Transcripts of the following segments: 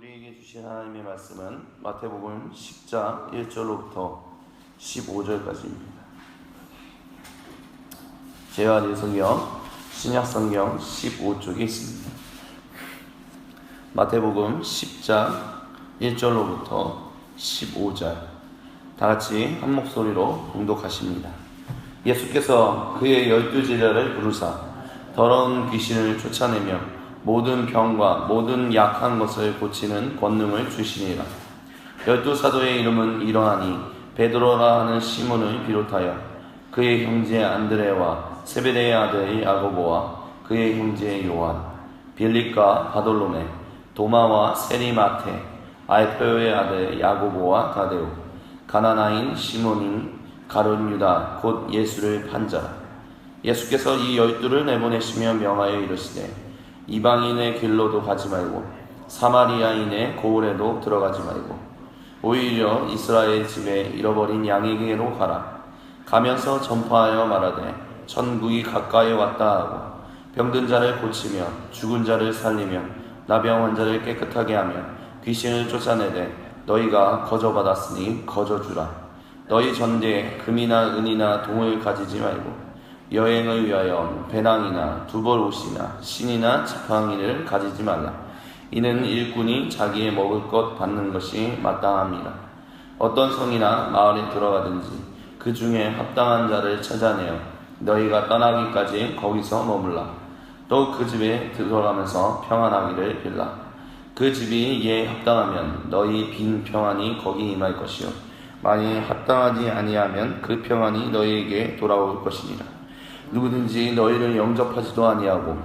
우리에게 주신 하나님의 말씀은 마태복음 10장 1절로부터 15절까지입니다. 재활의 성경, 신약 성경 15쪽에 있습니다. 마태복음 10장 1절로부터 15절 다 같이 한 목소리로 봉독하십니다. 예수께서 그의 12제자를 부르사 더러운 귀신을 쫓아내며 모든 병과 모든 약한 것을 고치는 권능을 주시니라. 12사도의 이름은 이러하니 베드로라 하는 시몬을 비롯하여 그의 형제 안드레와 세베대의 아들 야고보와 그의 형제 요한, 빌립과 바돌로메, 도마와 세리마테, 알페오의 아들 야고보와 다데오, 가나나인 시몬인 가룟 유다 곧 예수를 판자라. 예수께서 이 12를 내보내시며 명하여 이르시되 이방인의 길로도 가지 말고 사마리아인의 고을에도 들어가지 말고 오히려 이스라엘 집에 잃어버린 양에게로 가라. 가면서 전파하여 말하되 천국이 가까이 왔다 하고 병든 자를 고치며 죽은 자를 살리며 나병 환자를 깨끗하게 하며 귀신을 쫓아내되 너희가 거저받았으니 거저주라. 너희 전대에 금이나 은이나 동을 가지지 말고 여행을 위하여 배낭이나 두벌 옷이나 신이나 지팡이를 가지지 말라. 이는 일꾼이 자기의 먹을 것 받는 것이 마땅합니다. 어떤 성이나 마을에 들어가든지 그 중에 합당한 자를 찾아내어 너희가 떠나기까지 거기서 머물라. 또 그 집에 들어가면서 평안하기를 빌라. 그 집이 예에 합당하면 너희 빈 평안이 거기 임할 것이요 만일 합당하지 아니하면 그 평안이 너희에게 돌아올 것이니라. 누구든지 너희를 영접하지도 아니하고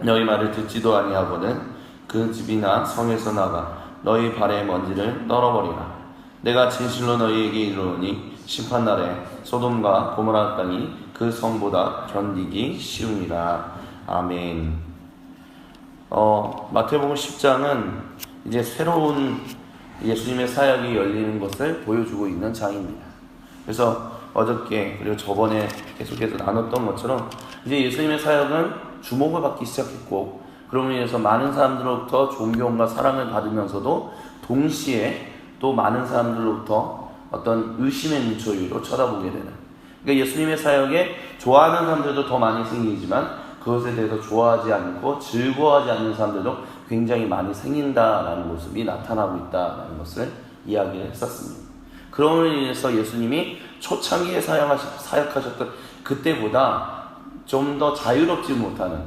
너희 말을 듣지도 아니하거든 그 집이나 성에서 나가 너희 발의 먼지를 떨어버리라. 내가 진실로 너희에게 이르노니 심판날에 소돔과 고모라 땅이 그 성보다 견디기 쉬우니라. 아멘. 마태복음 10장은 이제 새로운 예수님의 사역이 열리는 것을 보여주고 있는 장입니다. 그래서 어저께 그리고 저번에 계속해서 나눴던 것처럼 이제 예수님의 사역은 주목을 받기 시작했고 그러므로 인해서 많은 사람들로부터 존경과 사랑을 받으면서도 동시에 또 많은 사람들로부터 어떤 의심의 눈초리로 쳐다보게 되는, 그러니까 예수님의 사역에 좋아하는 사람들도 더 많이 생기지만 그것에 대해서 좋아하지 않고 즐거워하지 않는 사람들도 굉장히 많이 생긴다라는 모습이 나타나고 있다라는 것을 이야기를 했었습니다. 그럼으로 인해서 예수님이 초창기에 사역하셨던 그때보다 좀 더 자유롭지 못하는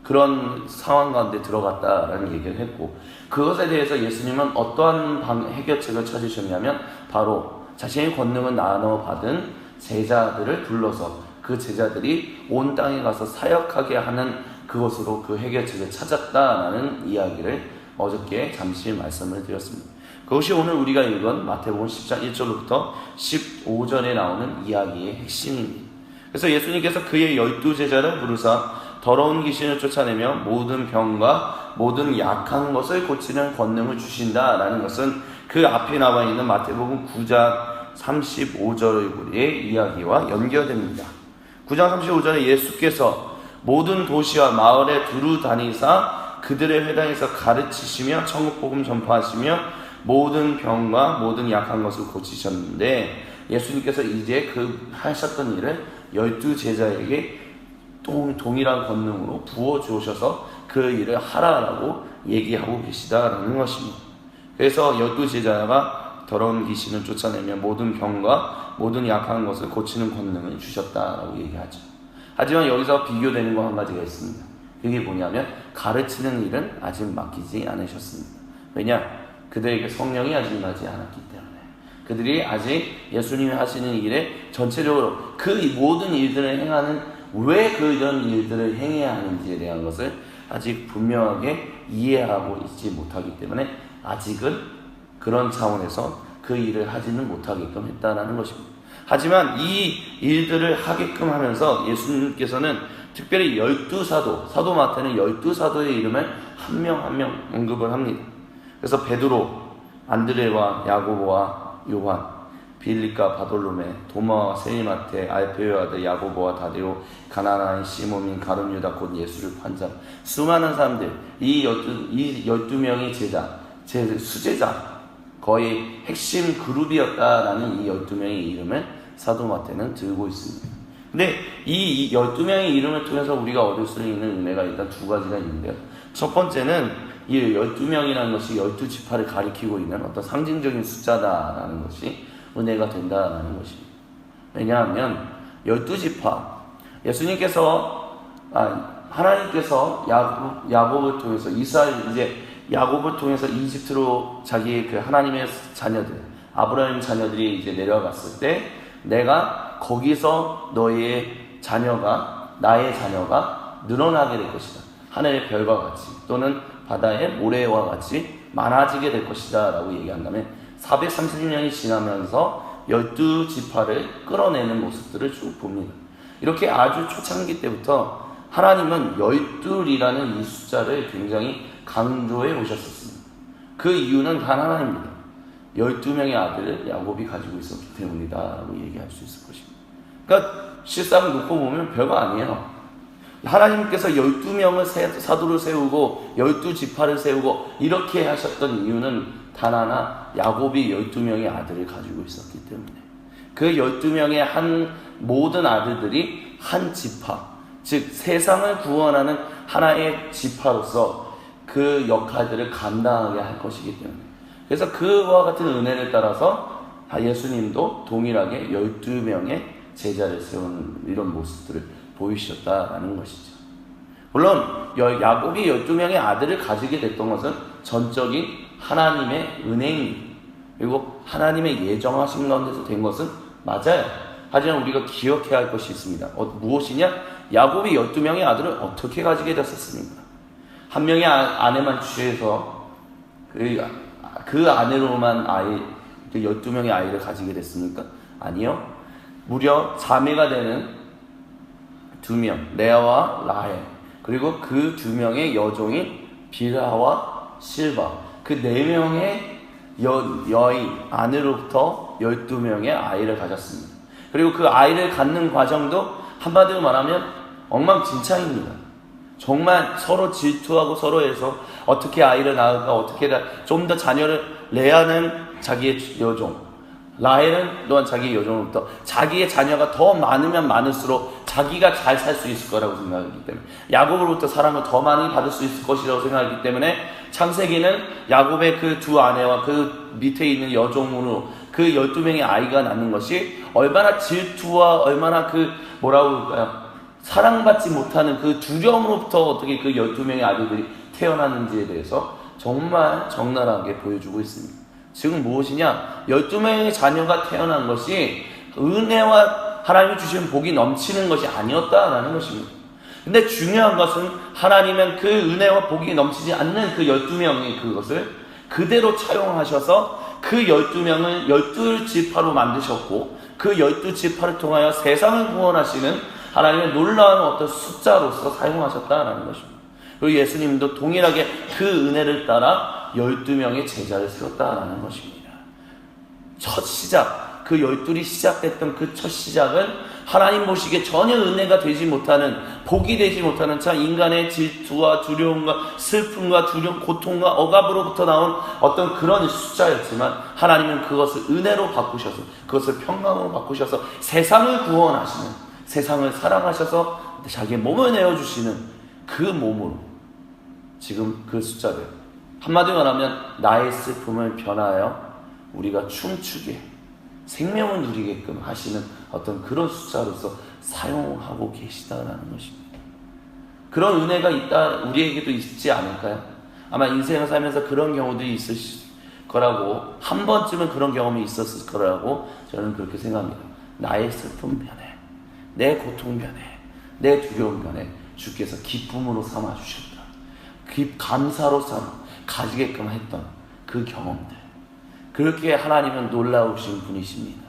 그런 상황 가운데 들어갔다라는 얘기를 했고, 그것에 대해서 예수님은 어떠한 해결책을 찾으셨냐면 바로 자신의 권능을 나눠받은 제자들을 불러서 그 제자들이 온 땅에 가서 사역하게 하는 그것으로 그 해결책을 찾았다라는 이야기를 어저께 잠시 말씀을 드렸습니다. 그것이 오늘 우리가 읽은 마태복음 10장 1절부터 15절에 나오는 이야기의 핵심입니다. 그래서 예수님께서 그의 12제자를 부르사 더러운 귀신을 쫓아내며 모든 병과 모든 약한 것을 고치는 권능을 주신다라는 것은 그 앞에 나와 있는 마태복음 9장 35절의 이야기와 연결됩니다. 9장 35절에 예수께서 모든 도시와 마을에 두루 다니사 그들의 회당에서 가르치시며 천국복음 전파하시며 모든 병과 모든 약한 것을 고치셨는데, 예수님께서 이제 그 하셨던 일을 12제자에게 동일한 권능으로 부어주셔서 그 일을 하라라고 얘기하고 계시다라는 것입니다. 그래서 12제자가 더러운 귀신을 쫓아내며 모든 병과 모든 약한 것을 고치는 권능을 주셨다라고 얘기하죠. 하지만 여기서 비교되는 거 한 가지가 있습니다. 그게 뭐냐면 가르치는 일은 아직 맡기지 않으셨습니다. 왜냐? 그들에게 성령이 아직 임하지 않았기 때문에 그들이 아직 예수님이 하시는 일에 전체적으로 그 모든 일들을 행하는, 왜 그런 일들을 행해야 하는지에 대한 것을 아직 분명하게 이해하고 있지 못하기 때문에 아직은 그런 차원에서 그 일을 하지는 못하게끔 했다는 것입니다. 하지만 이 일들을 하게끔 하면서 예수님께서는 특별히 12사도, 사도 마태는 12사도의 이름을 한 명 한 명 언급을 합니다. 그래서 베드로, 안드레와 야고보와 요한, 빌립과 바돌로메, 도마와 세리마테, 알페오의 아들 야고보와 다데오, 가나나인 시몬인 가룟 유다 곧 예수를 판자, 수많은 사람들, 이 12명의 제 수제자, 거의 핵심 그룹이었다라는 이 12명의 이름을 사도 마태는 들고 있습니다. 근데 이 12명의 이름을 통해서 우리가 얻을 수 있는 은혜가 일단 두 가지가 있는데요. 첫 번째는 이 12명이라는 것이 12지파를 가리키고 있는 어떤 상징적인 숫자다라는 것이 은혜가 된다라는 것입니다. 왜냐하면 12지파, 하나님께서 야곱을 통해서 야곱을 통해서 이집트로 자기의 그 하나님의 자녀들, 아브라함 자녀들이 이제 내려갔을 때 내가 거기서 너의 자녀가, 나의 자녀가 늘어나게 될 것이다. 하늘의 별과 같이 또는 바다의 모래와 같이 많아지게 될 것이다 라고 얘기한 다음에 430년이 지나면서 12지파를 끌어내는 모습들을 쭉 봅니다. 이렇게 아주 초창기 때부터 하나님은 12이라는 이 숫자를 굉장히 강조해 오셨었습니다. 그 이유는 단 하나입니다. 12명의 아들을 야곱이 가지고 있었기 때문이다 라고 얘기할 수 있을 것입니다. 그러니까 실상 놓고 보면 별거 아니에요. 하나님께서 12명의 사도를 세우고 12지파를 세우고 이렇게 하셨던 이유는 단 하나, 야곱이 12명의 아들을 가지고 있었기 때문에 그 12명의 모든 아들들이 한 지파, 즉 세상을 구원하는 하나의 지파로서 그 역할들을 감당하게 할 것이기 때문에, 그래서 그와 같은 은혜를 따라서 예수님도 동일하게 12명의 제자를 세운 이런 모습들을 보이셨다라는 것이죠. 물론 야곱이 12명의 아들을 가지게 됐던 것은 전적인 하나님의 은혜입니다. 그리고 하나님의 예정하신 가운데서 된 것은 맞아요. 하지만 우리가 기억해야 할 것이 있습니다. 무엇이냐? 야곱이 12명의 아들을 어떻게 가지게 됐었습니까? 한 명의 아내만 취해서 그 아내로만 12명의 아이를 가지게 됐습니까? 아니요. 무려 자매가 되는 2명, 레아와 라헬, 그리고 그 2명의 여종인 빌하와 실바, 그 4명의 여인 아내로부터 12명의 아이를 가졌습니다. 그리고 그 아이를 갖는 과정도 한마디로 말하면 엉망진창입니다. 정말 서로 질투하고 서로에서 어떻게 아이를 낳을까, 어떻게 좀 더 자녀를, 레아는 자기의 여종, 라헬은 또한 자기의 여종으로부터 자기의 자녀가 더 많으면 많을수록 자기가 잘 살 수 있을 거라고 생각하기 때문에, 야곱으로부터 사랑을 더 많이 받을 수 있을 것이라고 생각하기 때문에 창세기는 야곱의 그 2 아내와 그 밑에 있는 여종으로 그 12명의 아이가 낳는 것이 얼마나 질투와 얼마나 뭐라고 할까요? 사랑받지 못하는 그 두려움으로부터 어떻게 그 12명의 아들들이 태어났는지에 대해서 정말 적나라하게 보여주고 있습니다. 즉 무엇이냐? 12명의 자녀가 태어난 것이 은혜와 하나님이 주신 복이 넘치는 것이 아니었다라는 것입니다. 근데 중요한 것은 하나님은 그 은혜와 복이 넘치지 않는 그 12명의 그것을 그대로 차용하셔서 그 12명을 12지파로 만드셨고, 그 12지파를 통하여 세상을 구원하시는 하나님의 놀라운 어떤 숫자로서 사용하셨다라는 것입니다. 그리고 예수님도 동일하게 그 은혜를 따라 12명의 제자를 세웠다라는 것입니다. 첫 시작, 그 12이 시작됐던 그 첫 시작은 하나님 보시기에 전혀 은혜가 되지 못하는, 복이 되지 못하는 참 인간의 질투와 두려움과 슬픔과 두려움, 고통과 억압으로부터 나온 어떤 그런 숫자였지만 하나님은 그것을 은혜로 바꾸셔서, 그것을 평강으로 바꾸셔서 세상을 구원하시는, 세상을 사랑하셔서 자기의 몸을 내어주시는 그 몸으로 지금 그 숫자들, 한마디로 말하면 나의 슬픔을 변하여 우리가 춤추게, 생명을 누리게끔 하시는 어떤 그런 숫자로서 사용하고 계시다라는 것입니다. 그런 은혜가 우리에게도 있지 않을까요? 아마 인생을 살면서 그런 경우들이 있으실 거라고, 한 번쯤은 그런 경험이 있었을 거라고 저는 그렇게 생각합니다. 나의 슬픔 변해, 내 고통 변해, 내 두려움 변해 주께서 기쁨으로 삼아주셨다. 감사로 가지게끔 했던 그 경험들, 그렇게 하나님은 놀라우신 분이십니다.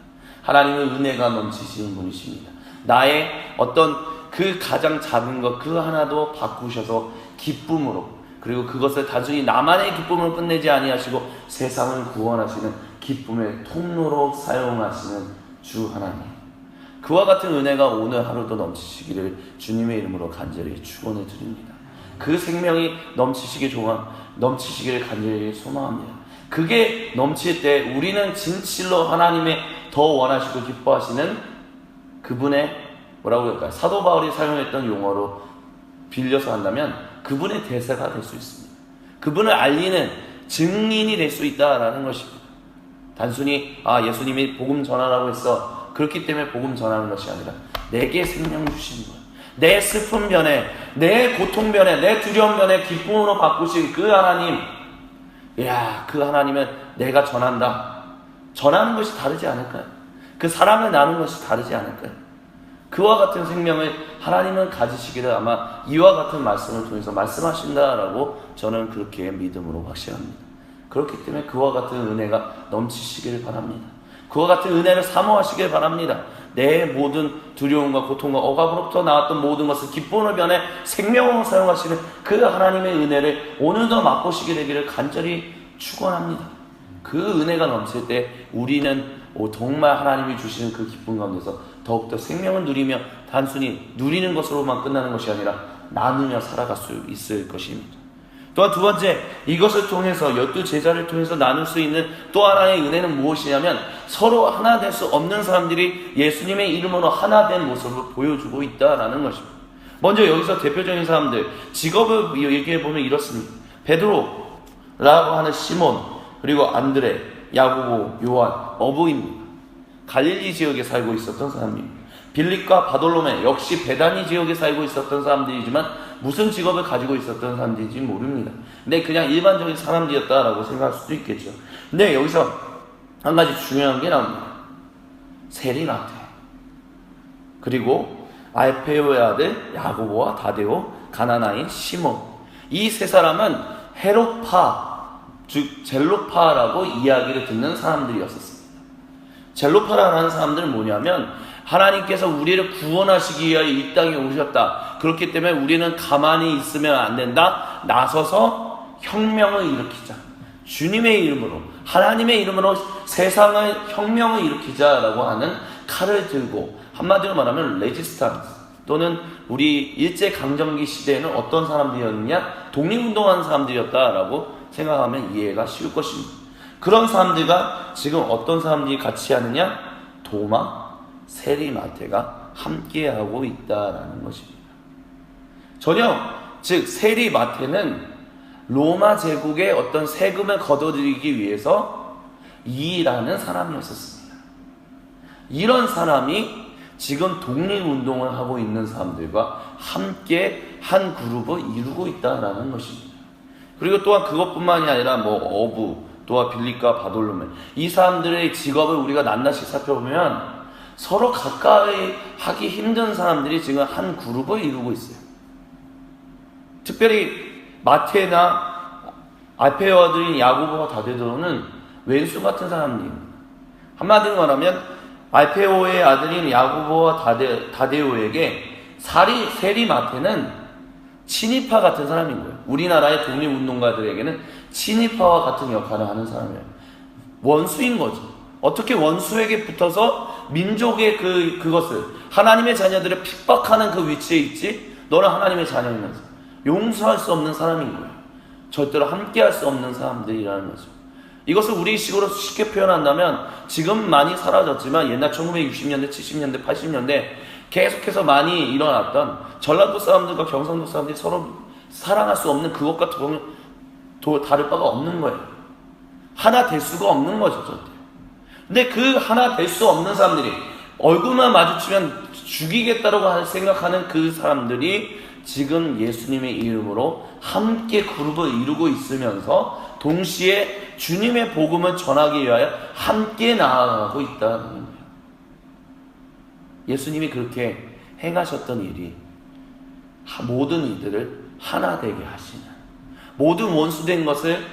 하나님은 은혜가 넘치시는 분이십니다. 나의 어떤 그 가장 작은 것 그 하나도 바꾸셔서 기쁨으로, 그리고 그것을 단순히 나만의 기쁨으로 끝내지 아니하시고 세상을 구원하시는 기쁨의 통로로 사용하시는 주 하나님, 그와 같은 은혜가 오늘 하루도 넘치시기를 주님의 이름으로 간절히 축원해 드립니다. 그 생명이 넘치시기를 간절히 소망합니다. 그게 넘칠 때 우리는 진실로 하나님의 더 원하시고 기뻐하시는 그분의 뭐라고 할까요? 사도 바울이 사용했던 용어로 빌려서 한다면 그분의 대사가 될 수 있습니다. 그분을 알리는 증인이 될 수 있다라는 것입니다. 단순히 예수님이 복음 전하라고 했어, 그렇기 때문에 복음 전하는 것이 아니라 내게 생명 주신 것, 내 슬픔 변에, 내 고통 변에, 내 두려움 변에 기쁨으로 바꾸신 그 하나님, 그 하나님은 내가 전한다. 전하는 것이 다르지 않을까요? 그 사랑을 나누는 것이 다르지 않을까요? 그와 같은 생명을 하나님은 가지시기를 아마 이와 같은 말씀을 통해서 말씀하신다라고 저는 그렇게 믿음으로 확신합니다. 그렇기 때문에 그와 같은 은혜가 넘치시기를 바랍니다. 그와 같은 은혜를 사모하시길 바랍니다. 내 모든 두려움과 고통과 억압으로부터 나왔던 모든 것을 기쁨으로 변해 생명으로 사용하시는 그 하나님의 은혜를 오늘도 맛보시게 되기를 간절히 축원합니다. 그 은혜가 넘칠 때 우리는 정말 하나님이 주시는 그 기쁨 가운데서 더욱더 생명을 누리며 단순히 누리는 것으로만 끝나는 것이 아니라 나누며 살아갈 수 있을 것입니다. 또한 두 번째, 이것을 통해서 12제자를 통해서 나눌 수 있는 또 하나의 은혜는 무엇이냐면 서로 하나 될 수 없는 사람들이 예수님의 이름으로 하나 된 모습을 보여주고 있다라는 것입니다. 먼저 여기서 대표적인 사람들, 직업을 얘기해보면 이렇습니다. 베드로라고 하는 시몬, 그리고 안드레, 야고보, 요한, 어부입니다. 갈릴리 지역에 살고 있었던 사람입니다. 빌립과 바돌로메, 역시 베다니 지역에 살고 있었던 사람들이지만 무슨 직업을 가지고 있었던 사람들인지 모릅니다. 근데 그냥 일반적인 사람들이었다라고 생각할 수도 있겠죠. 근데 여기서 한 가지 중요한 게 나옵니다. 세리마테, 그리고 알페오의 아들 야고보와 다데오, 가나나인 시몬, 이 세 사람은 헤로파, 즉 젤로파라고 이야기를 듣는 사람들이었습니다. 젤로파라는 사람들은 뭐냐면 하나님께서 우리를 구원하시기 위하여 이 땅에 오셨다. 그렇기 때문에 우리는 가만히 있으면 안 된다. 나서서 혁명을 일으키자. 주님의 이름으로, 하나님의 이름으로 세상의 혁명을 일으키자라고 하는 칼을 들고, 한마디로 말하면 레지스탄스, 또는 우리 일제강점기 시대에는 어떤 사람들이었느냐? 독립운동하는 사람들이었다라고 생각하면 이해가 쉬울 것입니다. 그런 사람들과 지금 어떤 사람들이 같이 하느냐? 도마, 세리마테가 함께하고 있다라는 것입니다. 즉 세리마테는 로마 제국의 어떤 세금을 거둬들이기 위해서 일하는 사람이었습니다. 이런 사람이 지금 독립운동을 하고 있는 사람들과 함께 한 그룹을 이루고 있다라는 것입니다. 그리고 또한 그것뿐만이 아니라 어부, 또한 빌립과 바돌로메, 이 사람들의 직업을 우리가 낱낱이 살펴보면 서로 가까이 하기 힘든 사람들이 지금 한 그룹을 이루고 있어요. 특별히 마테나 알페오 아들인 야고보와 다데오는 왼수 같은 사람들입니다. 한마디로 말하면 알페오의 아들인 야고보와 다데오에게 세리마테는 친위파 같은 사람인 거예요. 우리나라의 독립운동가들에게는 친위파와 같은 역할을 하는 사람이에요. 원수인 거죠. 어떻게 원수에게 붙어서 민족의 그것을, 하나님의 자녀들을 핍박하는 그 위치에 있지? 너는 하나님의 자녀이면서 용서할 수 없는 사람인 거예요. 절대로 함께할 수 없는 사람들이라는 거죠. 이것을 우리식으로 쉽게 표현한다면 지금 많이 사라졌지만 옛날 1960년대, 70년대, 80년대 계속해서 많이 일어났던 전라도 사람들과 경상도 사람들이 서로 사랑할 수 없는 그것과 다를 바가 없는 거예요. 하나 될 수가 없는 거죠, 절대. 근데 그 하나 될 수 없는 사람들이 얼굴만 마주치면 죽이겠다라고 생각하는 그 사람들이 지금 예수님의 이름으로 함께 그룹을 이루고 있으면서 동시에 주님의 복음을 전하기 위하여 함께 나아가고 있다는 거예요. 예수님이 그렇게 행하셨던 일이 모든 이들을 하나 되게 하시는, 모든 원수된 것을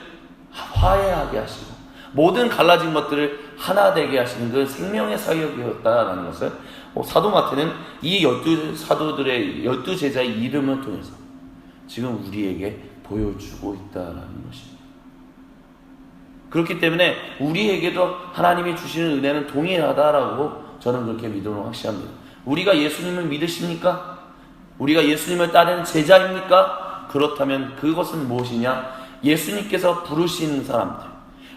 화해하게 하시고 모든 갈라진 것들을 하나 되게 하시는 그 생명의 사역이었다라는 것을 사도 마태는 이 12사도들의 12제자의 이름을 통해서 지금 우리에게 보여주고 있다라는 것입니다. 그렇기 때문에 우리에게도 하나님이 주시는 은혜는 동일하다라고 저는 그렇게 믿음으로 확신합니다. 우리가 예수님을 믿으십니까? 우리가 예수님을 따르는 제자입니까? 그렇다면 그것은 무엇이냐? 예수님께서 부르신 사람들,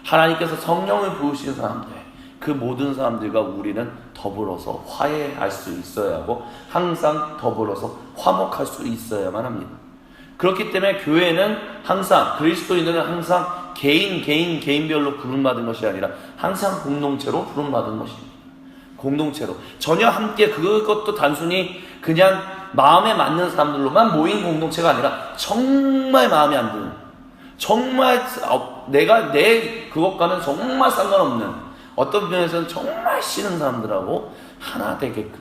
하나님께서 성령을 부으신 사람들, 그 모든 사람들과 우리는 더불어서 화해할 수 있어야 하고 항상 더불어서 화목할 수 있어야만 합니다. 그렇기 때문에 교회는 항상, 그리스도인들은 항상 개인별로 부름받은 것이 아니라 항상 공동체로 부름받은 것입니다. 공동체로 전혀 함께, 그것도 단순히 그냥 마음에 맞는 사람들로만 모인 공동체가 아니라 정말 마음에 안 드는, 정말 내 그것과는 정말 상관없는, 어떤 면에서는 정말 싫은 사람들하고 하나 되게끔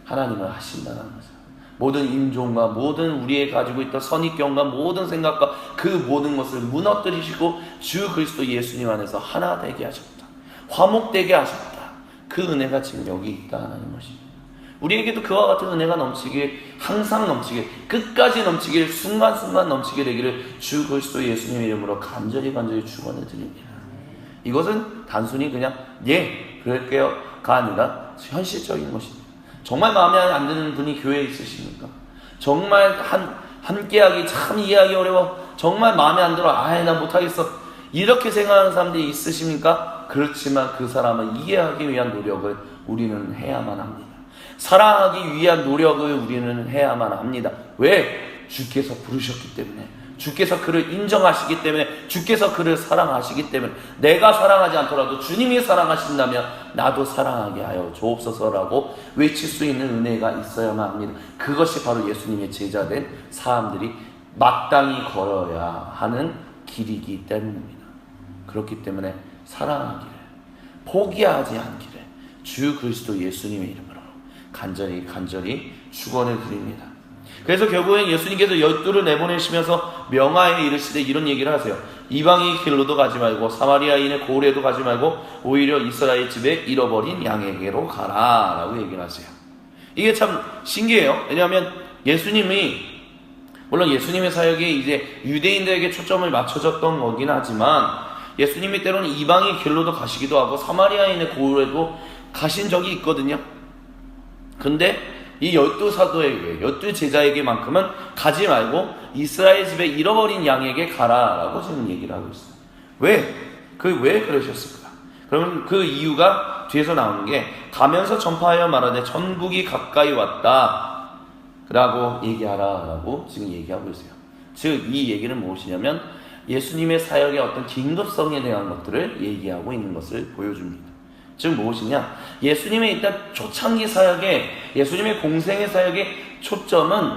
하나님을 하신다는 거죠. 모든 인종과 모든 우리의 가지고 있던 선입견과 모든 생각과 그 모든 것을 무너뜨리시고 주 그리스도 예수님 안에서 하나 되게 하셨다. 화목되게 하셨다. 그 은혜가 지금 여기 있다는 것입니다. 우리에게도 그와 같은 은혜가 넘치길, 항상 넘치길, 끝까지 넘치길, 순간순간 넘치게 되기를 주 그리스도 예수님의 이름으로 간절히 축원을 드립니다. 이것은 단순히 그냥 그럴게요가 아니라 현실적인 것입니다. 정말 마음에 안 드는 분이 교회에 있으십니까? 정말 함께하기 참 이해하기 어려워, 정말 마음에 안 들어, 나 못하겠어, 이렇게 생각하는 사람들이 있으십니까? 그렇지만 그 사람을 이해하기 위한 노력을 우리는 해야만 합니다. 사랑하기 위한 노력을 우리는 해야만 합니다. 왜? 주께서 부르셨기 때문에, 주께서 그를 인정하시기 때문에, 주께서 그를 사랑하시기 때문에, 내가 사랑하지 않더라도 주님이 사랑하신다면 나도 사랑하게 하여 주옵소서라고 외칠 수 있는 은혜가 있어야만 합니다. 그것이 바로 예수님의 제자된 사람들이 마땅히 걸어야 하는 길이기 때문입니다. 그렇기 때문에 사랑하기를, 포기하지 않기를 주 그리스도 예수님의 이름으로 간절히 축원을 드립니다. 그래서 결국엔 예수님께서 12를 내보내시면서 명하에 이르시되 이런 얘기를 하세요. 이방의 길로도 가지 말고 사마리아인의 고을에도 가지 말고 오히려 이스라엘 집에 잃어버린 양에게로 가라 라고 얘기를 하세요. 이게 참 신기해요. 왜냐하면 물론 예수님의 사역이 이제 유대인들에게 초점을 맞춰졌던 거긴 하지만, 예수님이 때로는 이방의 길로도 가시기도 하고 사마리아인의 고을에도 가신 적이 있거든요. 근데 이 12사도에게, 12제자에게만큼은 가지 말고 이스라엘 집에 잃어버린 양에게 가라라고 지금 얘기를 하고 있어요. 왜 그러셨을까? 그러면 그 이유가 뒤에서 나오는 게, 가면서 전파하여 말하되 천국이 가까이 왔다 라고 얘기하라 라고 지금 얘기하고 있어요. 즉 이 얘기는 무엇이냐면 예수님의 사역의 어떤 긴급성에 대한 것들을 얘기하고 있는 것을 보여줍니다. 즉 무엇이냐? 예수님의 일단 초창기 사역에, 예수님의 공생의 사역의 초점은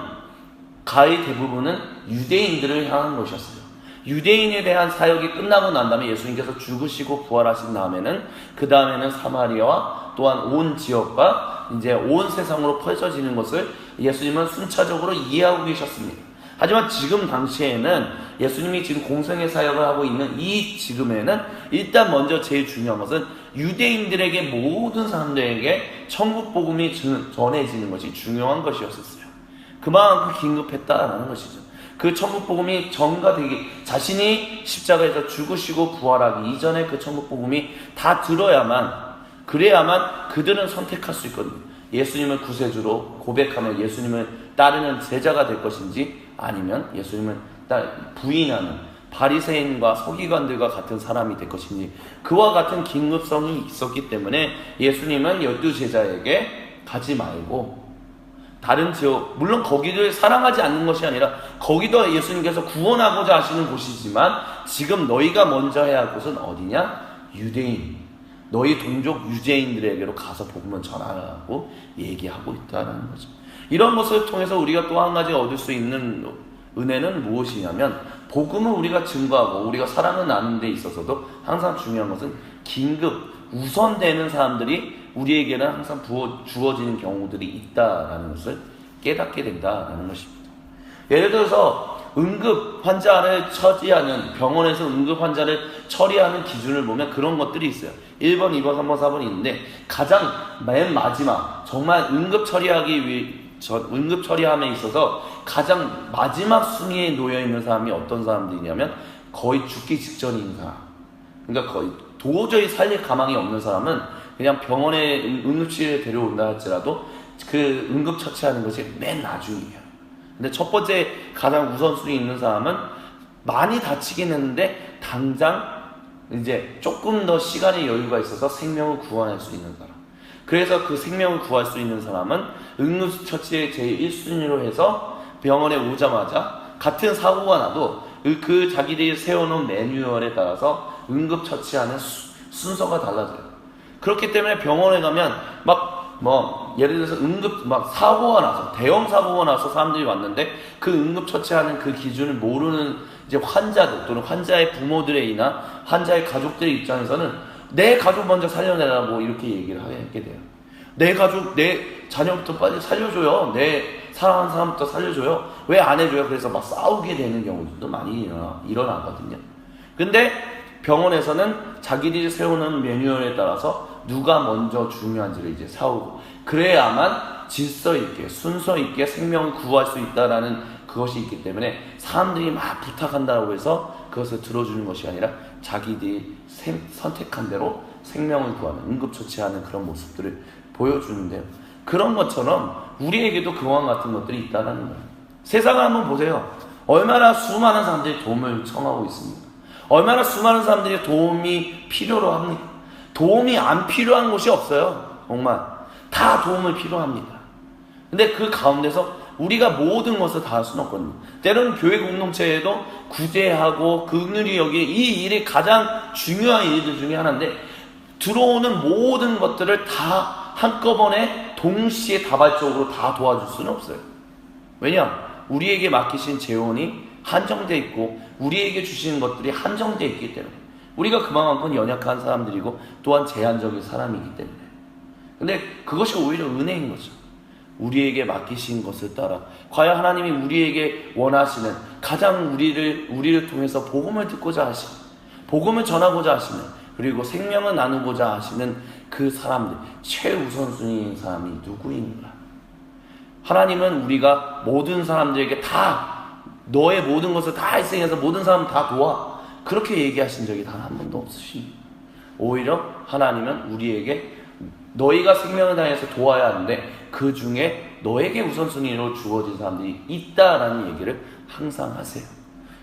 거의 대부분은 유대인들을 향한 것이었어요. 유대인에 대한 사역이 끝나고 난 다음에 예수님께서 죽으시고 부활하신 다음에는, 그 다음에는 사마리아와 또한 온 지역과 이제 온 세상으로 퍼져지는 것을 예수님은 순차적으로 이해하고 계셨습니다. 하지만 지금 당시에는, 예수님이 지금 공생의 사역을 하고 있는 이 지금에는 일단 먼저 제일 중요한 것은 유대인들에게, 모든 사람들에게 천국 복음이 전해지는 것이 중요한 것이었었어요. 그만큼 긴급했다라는 것이죠. 그 천국 복음이 전가되기, 자신이 십자가에서 죽으시고 부활하기 이전에 그 천국 복음이 다 그래야만 그들은 선택할 수 있거든요. 예수님을 구세주로 고백하며 예수님을 따르는 제자가 될 것인지, 아니면 예수님을 부인하는 바리새인과 서기관들과 같은 사람이 될 것인지, 그와 같은 긴급성이 있었기 때문에 예수님은 12제자에게 가지 말고 다른 지역, 물론 거기를 사랑하지 않는 것이 아니라 거기도 예수님께서 구원하고자 하시는 곳이지만, 지금 너희가 먼저 해야 할 곳은 어디냐? 유대인, 너희 동족 유대인들에게로 가서 복음을 전하라고 얘기하고 있다는 거죠. 이런 것을 통해서 우리가 또 한 가지 얻을 수 있는 은혜는 무엇이냐면, 복음을 우리가 증거하고 우리가 사랑을 나누는 데 있어서도 항상 중요한 것은 긴급, 우선되는 사람들이 우리에게는 항상 주어지는 경우들이 있다라는 것을 깨닫게 된다라는 것입니다. 예를 들어서 응급 환자를 처리하는, 병원에서 응급 환자를 처리하는 기준을 보면 그런 것들이 있어요. 1번, 2번, 3번, 4번이 있는데, 가장 맨 마지막, 정말 응급 처리함에 있어서 가장 마지막 순위에 놓여있는 사람이 어떤 사람들이냐면, 거의 죽기 직전인 사람. 그러니까 거의 도저히 살릴 가망이 없는 사람은 그냥 병원에 응급실에 데려온다 할지라도 그 응급처치하는 것이 맨 나중이에요. 근데 첫 번째 가장 우선순위 있는 사람은 많이 다치긴 했는데 당장 이제 조금 더 시간의 여유가 있어서 생명을 구원할 수 있는 사람. 그래서 그 생명을 구할 수 있는 사람은 응급처치의 제1순위로 해서 병원에 오자마자 같은 사고가 나도 그 자기들이 세워놓은 매뉴얼에 따라서 응급처치하는 순서가 달라져요. 그렇기 때문에 병원에 가면 예를 들어서 사고가 나서 대형 사고가 나서 사람들이 왔는데 그 응급처치하는 그 기준을 모르는 이제 환자들 또는 환자의 부모들이나 환자의 가족들의 입장에서는 내 가족 먼저 살려내라고 이렇게 얘기를 하게 돼요. 내 가족, 내 자녀부터 빨리 살려줘요. 내 사랑하는 사람부터 살려줘요. 왜 안 해줘요? 그래서 막 싸우게 되는 경우도 많이 일어나거든요. 근데 병원에서는 자기들이 세우는 매뉴얼에 따라서 누가 먼저 중요한지를 이제 싸우고, 그래야만 질서 있게 순서 있게 생명을 구할 수 있다라는 그것이 있기 때문에 사람들이 막 부탁한다고 해서 그것을 들어주는 것이 아니라 자기들이 선택한 대로 생명을 구하는 응급처치하는 그런 모습들을 보여주는데요. 그런 것처럼 우리에게도 그와 같은 것들이 있다는 거예요. 세상을 한번 보세요. 얼마나 수많은 사람들이 도움을 청하고 있습니다. 얼마나 수많은 사람들이 도움이 필요로 합니까? 도움이 안 필요한 곳이 없어요. 정말 다 도움을 필요합니다. 근데 그 가운데서 우리가 모든 것을 다 할 수는 없거든요. 때로는 교회 공동체에도 구제하고 긍휼히 여기 이 일이 가장 중요한 일들 중에 하나인데, 들어오는 모든 것들을 다 한꺼번에 동시에 다발적으로 다 도와줄 수는 없어요. 왜냐? 우리에게 맡기신 재원이 한정되어 있고 우리에게 주시는 것들이 한정되어 있기 때문에, 우리가 그만큼 연약한 사람들이고 또한 제한적인 사람이기 때문에. 근데 그것이 오히려 은혜인 거죠. 우리에게 맡기신 것을 따라 과연 하나님이 우리에게 원하시는 가장 우리를 통해서 복음을 듣고자 하시는, 복음을 전하고자 하시는, 그리고 생명을 나누고자 하시는 그 사람들, 최우선순위인 사람이 누구인가? 하나님은 우리가 모든 사람들에게 다 너의 모든 것을 다 희생해서 모든 사람 다 도와, 그렇게 얘기하신 적이 단 한 번도 없으십니다. 오히려 하나님은 우리에게 너희가 생명을 다해서 도와야 하는데 그 중에 너에게 우선순위로 주어진 사람들이 있다라는 얘기를 항상 하세요.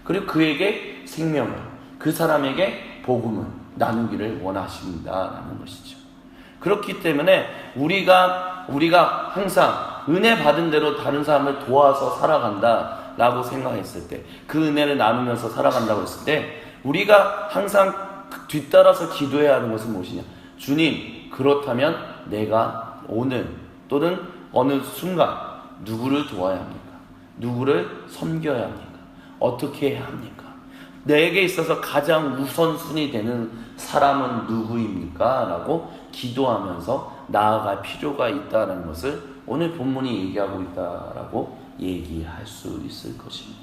그리고 그에게 생명을, 그 사람에게 복음을 나누기를 원하신다라는 것이죠. 그렇기 때문에 우리가 항상 은혜 받은 대로 다른 사람을 도와서 살아간다라고 생각했을 때, 그 은혜를 나누면서 살아간다고 했을 때, 우리가 항상 뒤따라서 기도해야 하는 것은 무엇이냐? 주님, 그렇다면 내가 오늘 또는 어느 순간 누구를 도와야 합니까? 누구를 섬겨야 합니까? 어떻게 해야 합니까? 내게 있어서 가장 우선순위 되는 사람은 누구입니까? 라고 기도하면서 나아갈 필요가 있다는 것을 오늘 본문이 얘기하고 있다라고 얘기할 수 있을 것입니다.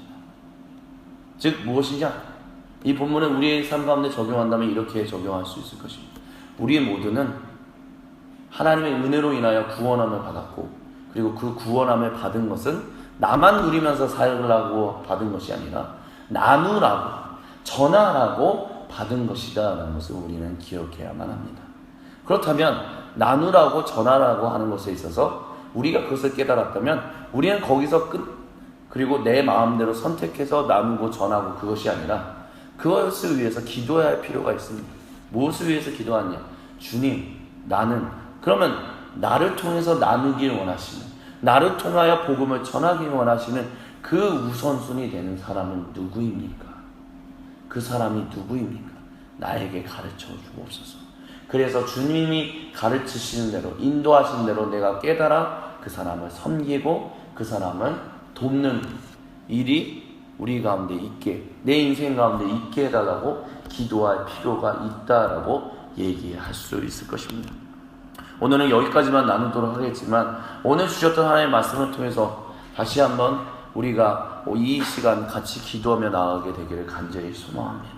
즉 무엇이냐? 이 본문은 우리의 삶 가운데 적용한다면 이렇게 적용할 수 있을 것입니다. 우리 모두는 하나님의 은혜로 인하여 구원함을 받았고, 그리고 그 구원함을 받은 것은 나만 누리면서 살라고 받은 것이 아니라 나누라고, 전하라고 받은 것이다 라는 것을 우리는 기억해야만 합니다. 그렇다면 나누라고 전하라고 하는 것에 있어서 우리가 그것을 깨달았다면 우리는 거기서 그리고 내 마음대로 선택해서 나누고 전하고 그것이 아니라 그것을 위해서 기도해야 할 필요가 있습니다. 무엇을 위해서 기도하냐? 주님, 그러면 나를 통해서 나누길 원하시는, 나를 통하여 복음을 전하길 원하시는 그 우선순위 되는 사람은 누구입니까? 그 사람이 누구입니까? 나에게 가르쳐 주옵소서. 그래서 주님이 가르치시는 대로, 인도하시는 대로 내가 깨달아 그 사람을 섬기고 그 사람을 돕는 일이 우리 가운데 있게, 내 인생 가운데 있게 해달라고 기도할 필요가 있다라고 얘기할 수 있을 것입니다. 오늘은 여기까지만 나누도록 하겠지만, 오늘 주셨던 하나님의 말씀을 통해서 다시 한번 우리가 이 시간 같이 기도하며 나아가게 되기를 간절히 소망합니다.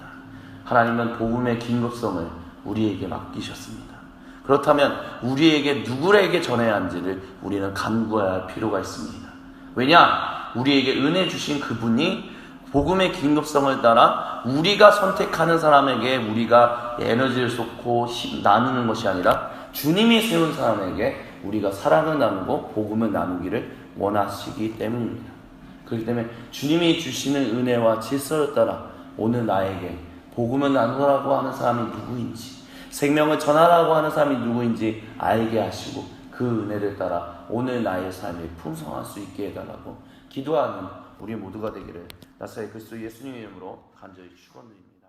하나님은 복음의 긴급성을 우리에게 맡기셨습니다. 그렇다면 우리에게 누구에게 전해야 하는지를 우리는 간구해야 할 필요가 있습니다. 왜냐? 우리에게 은혜 주신 그분이 복음의 긴급성을 따라 우리가 선택하는 사람에게 우리가 에너지를 쏟고 나누는 것이 아니라 주님이 세운 사람에게 우리가 사랑을 나누고 복음을 나누기를 원하시기 때문입니다. 그렇기 때문에 주님이 주시는 은혜와 질서를 따라 오늘 나에게 복음을 나누라고 하는 사람이 누구인지, 생명을 전하라고 하는 사람이 누구인지 알게 하시고 그 은혜를 따라 오늘 나의 삶이 풍성할 수 있게 해달라고 기도하는 우리 모두가 되기를 나사의 그리스도 예수님의 이름으로 간절히 축원드립니다.